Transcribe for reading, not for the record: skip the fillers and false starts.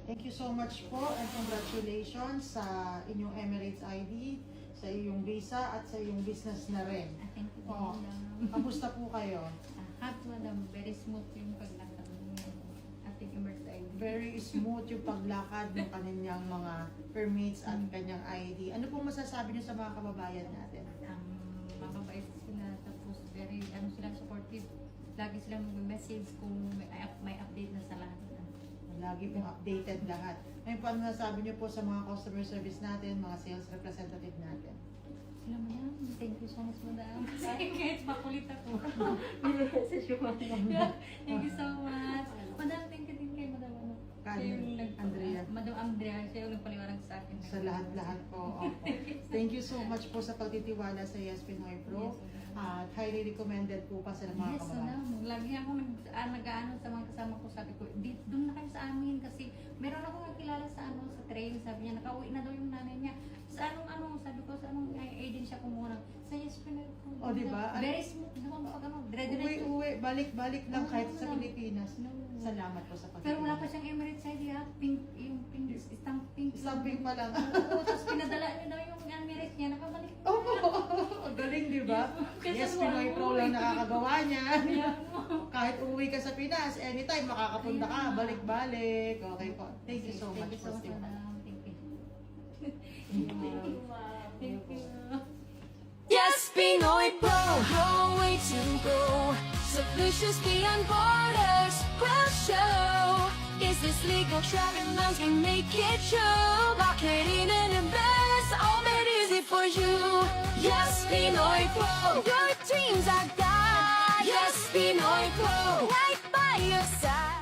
Thank you so much po and congratulations sa inyong Emirates ID, sa iyong visa at sa iyong business na rin. Thank you, Oh, madam. kamusta po kayo? Happy, madam. Very smooth yung paglakad ng ating emergency. Very smooth yung paglakad ng kanyang mga permits at kanyang ID. Ano pong masasabi niyo sa mga kababayan natin? Mababait sila, tapos very, sila supportive. Lagi silang mag-message kung may update na sa lahat. Lagi pong updated lahat. Ngayon po, ano nasabi niyo po sa mga customer service natin, mga sales representative natin? Sila, madam. Thank you so much, madam. Kahit makulit ako. Thank you so much. Madam, thank you, madam. Siya yung Andrea. Madam Andrea, siya yung nagpaliwanag sa akin. Sa lahat-lahat po. Opo. Thank you so much po sa pagtitiwala sa Yes Pinoy Pro. Yes, At highly recommended po pa sa mga Yes, kababayan. Lagi ako nag-ano sa mga kasama ko, sabi ko, doon na kayo sa amin kasi meron ako nakilala sa sa train, sabi niya, nakauwi na daw yung nanay niya. Sa sabi ko, sa anong agency siya kumuha sa Yes Pinoy Pro. O, diba? Very smooth naman pag dire-diretso. Uwi, balik-balik lang kahit sa No. Pilipinas. Salamat po sa pagtitiwala. Pero wala pa siyang Emirates ID, yung pink, stamping. Stamping pa lang. Oo, tapos pinadala niya daw yung Emirates niya, nakabalik na. Ang galing, di ba? Kasi Yes, Pinoy Pro lang nakakagawa niya. Ayan mo. Kahit uwi ka sa Pinas, anytime makakapunta ka, balik-balik. Okay po. Thank you so much Thank you po, so much, Steve. madam. Thank you. Thank you. Yes, Pinoy Pro, no way to go. Solutions beyond borders will show. Is this legal? Travel laws can make it true. Blockading and invest, all made easy for you. Yes, Pinoy Pro, your dreams are God. Yes, Pinoy Pro, right by your side.